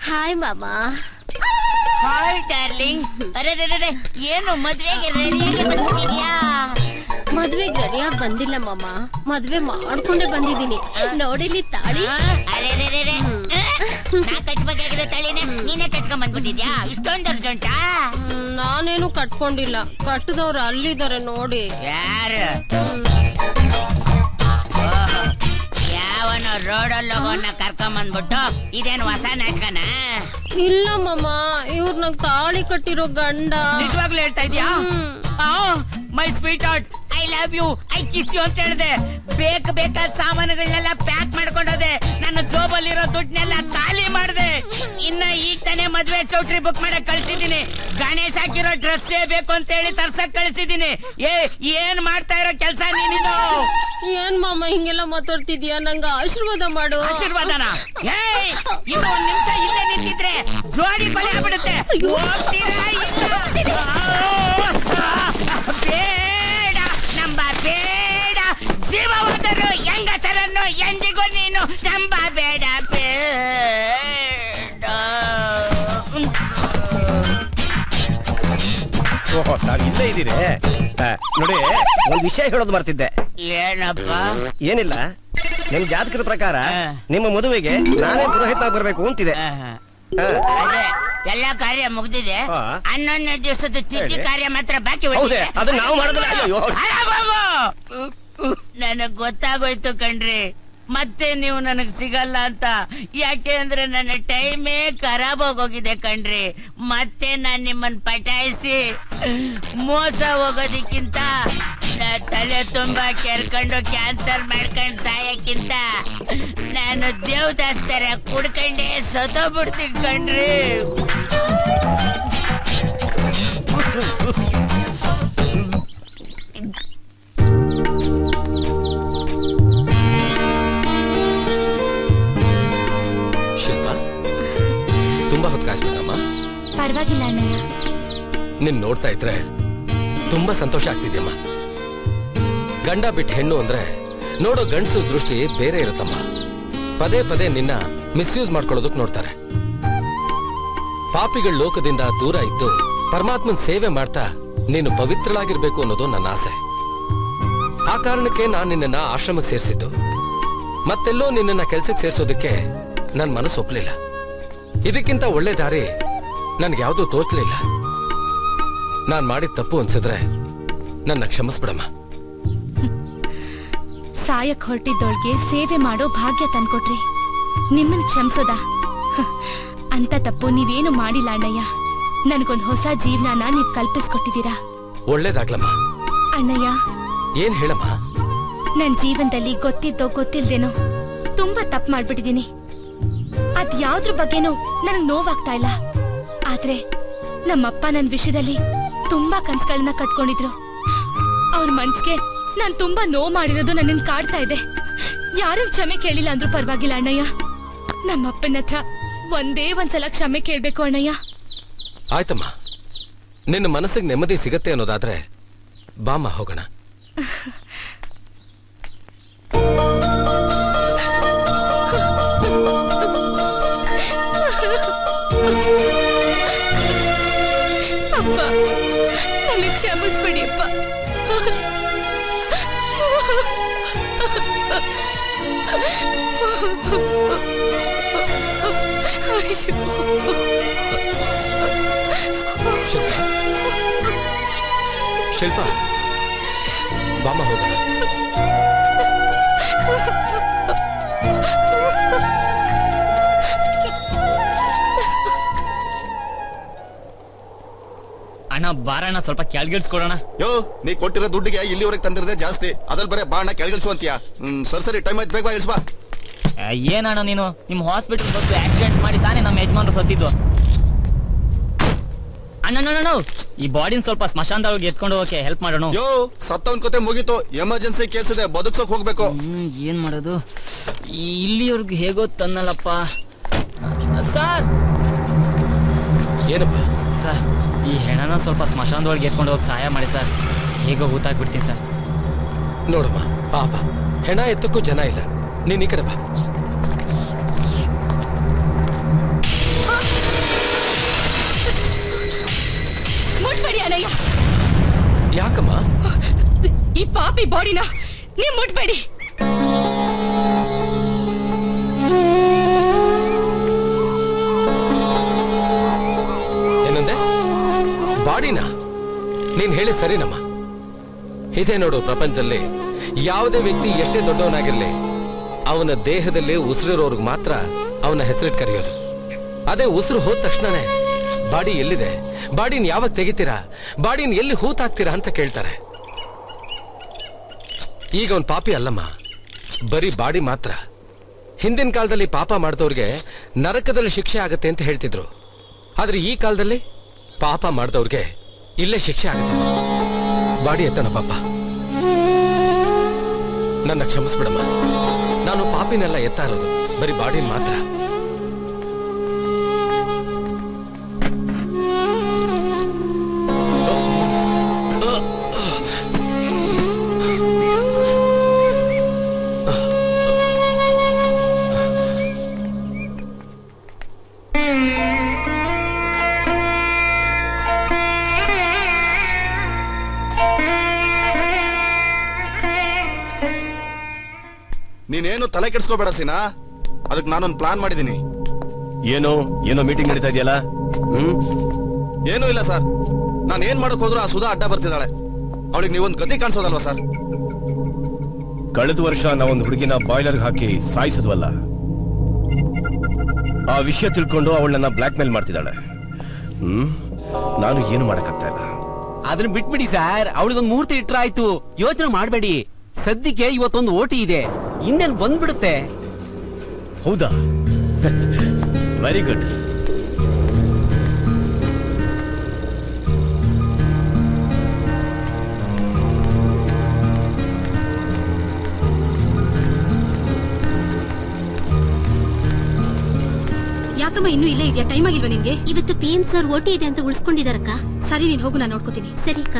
Hi ಮಾಮಾ. Hi darling. ಅರೆ ಏನು ಮದ್ವೆಗೆ ರೆಡಿಯಾಗಿ ಬಂದಿದ್ಯಾ? ಮದ್ವೆಗೆ ರೆಡಿಯಾಗಿ ಬಂದಿಲ್ಲ ಮಾಮ, ಮದ್ವೆ ಮಾಡ್ಕೊಂಡೆ ಬಂದಿದ್ದೀನಿ. ನೋಡಿಲಿ ತಾಳಿ. ನಾ ಕಟ್ಬೇಕಾಗಿರೋ ತಾಳಿನ ನೀನೇ ಕಟ್ಕೊಂಡ್ ಬಂದ್ಬಿಟ್ಟಿದ್ಯಾ? ಇಷ್ಟೊಂದು ಅರ್ಜೆಂಟಾ? ನಾನೇನು ಕಟ್ಕೊಂಡಿಲ್ಲ, ಕಟ್ಟದವ್ರು ಅಲ್ಲಿದ್ದಾರೆ ನೋಡಿ. ಯಾರು? ಯಾವನ ರೋಡಲ್ಲಿ ಹೋಗೋನ್ನ ಕರ್ಕೊಂಡ್ ಬಂದ್ಬಿಟ್ಟು ಇದೇನು ಹೊಸ ನಾಟಕನ? ಇಲ್ಲ ಮಾಮ, ಇವ್ರು ನಂಗೆ ತಾಳಿ ಕಟ್ಟಿರೋ ಗಂಡ. ನಿಜವಾಗ್ಲೂ ಹೇಳ್ತಾ ಇದ್ಯಾ? My sweetheart, I love you, I kiss you ಅಂತ ಹೇಳಿದೆ. ಬೇಕಾದ ಸಾಮಾನುಗಳನ್ನೆಲ್ಲ ಪ್ಯಾಕ್ ಮಾಡ್ಕೊಂಡೋದೆ. ನನ್ನ ಜೋಬಲ್ಲಿರೋ ದುಡ್ಡನ್ನೆಲ್ಲ ಖಾಲಿ ಮಾಡಿದೆ. ಇನ್ನ ಈಗ ತಾನೇ ಮದ್ವೆ ಚೌಟ್ರಿ ಬುಕ್ ಮಾಡಕ್ ಕಳ್ಸಿದೀನಿ. ಗಣೇಶ್ ಹಾಕಿರೋ ಡ್ರೆಸ್ಸೇ ಬೇಕು ಅಂತ ಹೇಳಿ ತರ್ಸಕ್ ಕಳ್ಸಿದೀನಿ. ಏನ್ ಮಾಡ್ತಾ ಇರೋ ಕೆಲ್ಸ ನೀನಿದು? ಏನ್ ಮಾಮ ಹಿಂಗೆಲ್ಲ ಮಾತಾಡ್ತಿದ್ಯಾ? ನಂಗ ಆಶೀರ್ವಾದ ಮಾಡು. ಆಶೀರ್ವಾದನ? ಇದು ಒಂದ್ ನಿಮಿಷ ಇಲ್ಲೇ ನಿಂತಿದ್ರೆ ಜೋಡಿ ಕೊಲೆ ಆಗ್ಬಿಡುತ್ತೆ. ಬೇಡ ನಂಬ, ಬೇಡ. ಜೀವವಾದರೂ ಹೆಂಗಸರನ್ನು ಎಂದಿಗೂ ನೀನು ನಂಬ ಬೇಡ, ಬೇಡ. ಇಲ್ಲೇ ಇದ್ದೀರಿ ನೋಡಿ. ಒಂದು ವಿಷಯ ಹೇಳೋದು ಬರ್ತಿದ್ದೆ. ಏನಪ್ಪ? ಏನಿಲ್ಲ, ನಿಮ್ ಜಾತಕದ ಪ್ರಕಾರ ನಿಮ್ಮ ಮದುವೆಗೆ ನಾನೇ ಪುರೋಹಿತ ಬರ್ಬೇಕು ಅಂತಿದೆ. ಎಲ್ಲ ಕಾರ್ಯ ಮುಗ್ದಿದೆ. 11ನೇ ದಿವಸದ ತಿಥಿ ಕಾರ್ಯ ಮಾತ್ರ ಬಾಕಿ. ಅದು ನಾವು ಮಾಡೋದಿಲ್ಲ. ನನಗ್ ಗೊತ್ತಾಗೋಯ್ತು ಕಣ್ರಿ, ಮತ್ತೆ ನೀವು ನನಗ್ ಸಿಗಲ್ಲ ಅಂತ. ಯಾಕೆ ಅಂದ್ರೆ ನನ್ನ ಟೈಮೇ ಖರಾಬ್ ಹೋಗಿದೆ ಕಣ್ರಿ. ಮತ್ತೆ ನಾನ್ ನಿಮ್ಮನ್ ಪಟಾಯಿಸಿ ಮೋಸ ಹೋಗೋದಕ್ಕಿಂತ, ತಲೆ ತುಂಬಾ ಕೆರ್ಕೊಂಡು ಕ್ಯಾನ್ಸರ್ ಮಾಡ್ಕೊಂಡು ಸಾಯಕ್ಕಿಂತ ನಾನು ದೇವದಾಸ್ ತರ ಕುಡ್ಕೊಂಡೆ ಸತ್ತೋಗ್ಬಿಡ್ತೀನಿ ಕಣ್ರಿ. ತುಂಬಾ ಹೊತ್ತು ಕಾಯಿಸ್ಬೇಕಮ್ಮ. ಪರವಾಗಿಲ್ಲ ಅಣ್ಣಯ್ಯ. ನಿನ್ ನೋಡ್ತಾ ಇದ್ರೆ ತುಂಬಾ ಸಂತೋಷ ಆಗ್ತಿದ್ಯಮ್ಮ. ಗಂಡ ಬಿಟ್ಟು ಹೆಣ್ಣು ಅಂದ್ರೆ ನೋಡೋ ಗಂಡಸು ದೃಷ್ಟಿ ಬೇರೆ ಇರುತ್ತಮ್ಮ. ಪದೇ ಪದೇ ನಿನ್ನ ಮಿಸ್ಯೂಸ್ ಮಾಡ್ಕೊಳ್ಳೋದಕ್ ನೋಡ್ತಾರೆ. ಪಾಪಿಗಳ ಲೋಕದಿಂದ ದೂರ ಇದ್ದು ಪರಮಾತ್ಮನ್ ಸೇವೆ ಮಾಡ್ತಾ ನೀನು ಪವಿತ್ರಳಾಗಿರ್ಬೇಕು ಅನ್ನೋದು ನನ್ನ ಆಸೆ. ಆ ಕಾರಣಕ್ಕೆ ನಾನು ನಿನ್ನ ಆಶ್ರಮಕ್ಕೆ ಸೇರಿಸಿದ್ದು. ಮತ್ತೆಲ್ಲೋ ನಿನ್ನ ಕೆಲ್ಸಕ್ಕೆ ಸೇರಿಸೋದಕ್ಕೆ ನನ್ನ ಮನಸ್ಸು ಒಪ್ಲಿಲ್ಲ. ಇದಕ್ಕಿಂತ ಒಳ್ಳೆ ದಾರಿ ನನ್ಗೆ ಯಾವುದೂ ತೋಚಲಿಲ್ಲ. ನಾನ್ ಮಾಡಿದ ತಪ್ಪು ಅನ್ಸಿದ್ರೆ ನನ್ನ ಕ್ಷಮಿಸ್ಬಿಡಮ್ಮ. ಸಾಯಕ್ ಹೊರಟಿದ್ದೋಳ್ಗೆ ಸೇವೆ ಮಾಡೋ ಭಾಗ್ಯ ತಂದ್ಕೊಟ್ರಿ, ನಿಮ್ಮನ್ ಕ್ಷಮಿಸೋದ? ಅಂತ ತಪ್ಪು ನೀವೇನು ಮಾಡಿಲ್ಲ ಅಣ್ಣಯ್ಯ. ನನಗೊಂದು ಹೊಸ ಜೀವನ ನೀವ್ ಕಲ್ಪಿಸ್ಕೊಟ್ಟಿದ್ದೀರಾ. ಒಳ್ಳೇದಾಗ್ಲಮ್ಮ. ಅಣ್ಣಯ್ಯ, ಏನ್ ಹೇಳಮ್ಮ? ನನ್ ಜೀವನದಲ್ಲಿ ಗೊತ್ತಿದ್ದೋ ಗೊತ್ತಿಲ್ದೇನೋ ತುಂಬಾ ತಪ್ಪು ಮಾಡ್ಬಿಟ್ಟಿದೀನಿ. ಅದ್ ಯಾವ್ದ್ರ ಬಗ್ಗೆನೂ ನನಗ್ ನೋವಾಗ್ತಾ ಇಲ್ಲ. ಆದ್ರೆ ನಮ್ಮಪ್ಪ ನನ್ ವಿಷಯದಲ್ಲಿ ತುಂಬಾ ಕನ್ಸುಗಳನ್ನ ಕಟ್ಕೊಂಡಿದ್ರು. ಅವ್ರ ಮನ್ಸ್ಗೆ ನಾನ್ ತುಂಬಾ ನೋವು ಮಾಡಿರೋದು ನನ್ನನ್ ಕಾಡ್ತಾ ಇದೆ. ಯಾರು ಕ್ಷಮೆ ಕೇಳಿಲ್ಲ ಅಂದ್ರೂ ಪರವಾಗಿಲ್ಲ ಅಣ್ಣಯ್ಯ. ನಮ್ಮಪ್ಪನ ಹತ್ರ ಒಂದೇ ಒಂದ್ಸಲ ಕ್ಷಮೆ ಕೇಳ್ಬೇಕು ಅಣ್ಣಯ್ಯ. ಆಯ್ತಮ್ಮ, ನಿನ್ನ ಮನಸ್ಸಿಗೆ ನೆಮ್ಮದಿ ಸಿಗತ್ತೆ ಅನ್ನೋದಾದ್ರೆ ಬಾಮ್ಮ ಹೋಗೋಣ. ಅಪ್ಪ, ನನಗೆ ಕ್ಷಮಿಸ್ಬಿಡಿ ಅಪ್ಪ. ಶಿಲ್ಪ, ಬಾಮ್ಮ ಹೋಗೋಣ. ಅಣ್ಣ ಬಾರಣ್ಣ, ಸ್ವಲ್ಪ ಕೆಳಗಿಳಿಸ್ಕೊಡೋಣ. ಯೋ, ನೀ ಕೊಟ್ಟಿರೋ ದುಡ್ಡಿಗೆ ಇಲ್ಲಿವರೆಗೆ ತಂದಿರದೆ ಜಾಸ್ತಿ, ಅದ್ರಲ್ಲಿ ಬರೇ ಬಾಣ ಕೆಳಗಿಳಿಸು ಅಂತೀಯ. ಸರಿ ಟೈಮ್ ಆಯ್ತು, ಬೇಗ ಇಳಿಸ್ಬಾ. ಏನಣ್ಣ ನೀನು, ನಿಮ್ ಹಾಸ್ಪಿಟಲ್ ಬಂದು ಆಕ್ಸಿಡೆಂಟ್ ಮಾಡಿ ತಾನೇ ನಮ್ಮ ಯಜಮಾನ್ರು ಸತ್ತಿದ್ದು. ಅಣ್ಣ, ಈ ಬಾಡಿನ ಸ್ವಲ್ಪ ಸ್ಮಶಾನದೊಳಗೆ ಎತ್ಕೊಂಡು ಹೋಗಕ್ಕೆ ಹೆಲ್ಪ್ ಮಾಡೋಣ. ಯೋ, ಸತ್ತವನ್ ಕತೆ ಮುಗೀತು, ಎಮರ್ಜೆನ್ಸಿ ಕೇಸ್ ಇದೆ, ಬದುಕ್ಸೋಕ್ ಹೋಗ್ಬೇಕು. ಏನ್ ಮಾಡೋದು? ಇಲ್ಲಿಯವ್ರಿಗೆ ಹೇಗೋ ತನ್ನಲ್ಲಪ್ಪ. ಸರ್, ಏನಪ್ಪ? ಸರ್, ಈ ಹೆಣನ ಸ್ವಲ್ಪ ಸ್ಮಶಾನದೊಳಗೆ ಎತ್ಕೊಂಡು ಹೋಗಿ ಸಹಾಯ ಮಾಡಿ ಸರ್. ಹೇಗೋ ಹೂತಾಕ್ಬಿಡ್ತೀನಿ ಸರ್. ನೋಡಮ್ಮ, ಪಾಪ ಹೆಣ ಎತ್ತಕ್ಕೂ ಜನ ಇಲ್ಲ. ನೀನ್ ಈ ಕಡೆ ಬಾ. ಈ ಬಾಡಿನ ನೀವ್ ಮುಟ್ಬೇಡಿ. ಏನಂದೆ? ಬಾಡಿನ? ನೀನ್ ಹೇಳಿ ಸರಿನಮ್ಮ. ಇದೇ ನೋಡು, ಪ್ರಪಂಚದಲ್ಲಿ ಯಾವುದೇ ವ್ಯಕ್ತಿ ಎಷ್ಟೇ ದೊಡ್ಡವನಾಗಿರ್ಲಿ, ಅವನ ದೇಹದಲ್ಲಿ ಉಸಿರಿರೋರ್ಗ್ ಮಾತ್ರ ಅವನ ಹೆಸರಿಟ್ಟು ಕರೆಯೋದು. ಅದೇ ಉಸಿರು ಹೋದ ತಕ್ಷಣನೇ ಬಾಡಿ ಎಲ್ಲಿದೆ, ಬಾಡಿನ ಯಾವಾಗ ತೆಗಿತೀರಾ, ಬಾಡಿನ ಎಲ್ಲಿ ಹೂತಾಕ್ತೀರಾ ಅಂತ ಕೇಳ್ತಾರೆ. ಈಗ ಅವನ್ ಪಾಪಿ ಅಲ್ಲಮ್ಮ, ಬರೀ ಬಾಡಿ ಮಾತ್ರ. ಹಿಂದಿನ ಕಾಲದಲ್ಲಿ ಪಾಪ ಮಾಡಿದವ್ರಿಗೆ ನರಕದಲ್ಲಿ ಶಿಕ್ಷೆ ಆಗತ್ತೆ ಅಂತ ಹೇಳ್ತಿದ್ರು. ಆದ್ರೆ ಈ ಕಾಲದಲ್ಲಿ ಪಾಪ ಮಾಡಿದವ್ರಿಗೆ ಇಲ್ಲೇ ಶಿಕ್ಷೆ ಆಗುತ್ತೆ. ಬಾಡಿ ಎತ್ತಣ ಪಾಪ. ನನ್ನ ಕ್ಷಮಿಸ್ಬಿಡಮ್ಮ, ನಾನು ಪಾಪಿನೆಲ್ಲ ಎತ್ತಾ ಇರೋದು ಬರೀ ಬಾಡಿನ ಮಾತ್ರ. ನೀನೇನು ತಲೆ ಕೆಡ್ಸ್ಕೋಬೇಡ ಸೀನಾ, ಅದಕ್ಕೆ ನಾನೊಂದು ಪ್ಲಾನ್ ಮಾಡಿದ್ದೀನಿ. ಏನೋ ಮೀಟಿಂಗ್ ನಡೀತಾ ಇದೆಯಲ್ಲ? ಏನೂ ಇಲ್ಲ ಸರ್, ನಾನು ಏನ್ ಮಾಡಕ್ ಹೋದ್ರೂ ಆ ಸುಧಾ ಅಡ್ಡ ಬರ್ತಿದ್ದಾಳೆ. ಅವಳಿಗೆ ನೀವೊಂದು ಗತಿ ಕಾಣಿಸೋದಲ್ವಾ ಸರ್? ಕಳೆದ ವರ್ಷ ನಾವೊಂದು ಹುಡುಗಿನ ಬಾಯ್ಲರ್ ಹಾಕಿ ಸಾಯಿಸಿದ್ವಲ್ಲ, ಆ ವಿಷಯ ತಿಳ್ಕೊಂಡು ಅವಳನ್ನ ಬ್ಲಾಕ್ ಮೇಲ್ ಮಾಡ್ತಿದ್ದಾಳೆ. ನಾನು ಏನು ಮಾಡಕ್ಕಾಗ್ತಾ ಇಲ್ಲ. ಅದನ್ನ ಬಿಟ್ಬಿಡಿ ಸರ್, ಅವಳಿಗೊಂದು ಮೂರ್ತಿ ಇಟ್ರ ಆಯ್ತು. ಯೋಚನೆ ಮಾಡಬೇಡಿ. ಸದ್ಯಕ್ಕೆ ಇವತ್ತೊಂದು ಓಟಿ ಇದೆ, ಇನ್ನೇನು ಬಂದ್ಬಿಡುತ್ತೆ. ಹೌದಾ? Very good. ಯಾಕಮ್ಮ ಇನ್ನೂ ಇಲ್ಲೇ ಇದೆಯಾ? ಟೈಮ್ ಆಗಿಲ್ವಾ ನಿನ್ಗೆ? ಇವತ್ತು PM ಸರ್ ಓಟಿ ಇದೆ ಅಂತ ಉಳಿಸ್ಕೊಂಡಿದಾರಕ್ಕ. ಸರಿ, ನೀನ್ ಹೋಗು, ನಾನು ನೋಡ್ಕೋತೀನಿ. ಸರಿ ಅಕ್ಕ.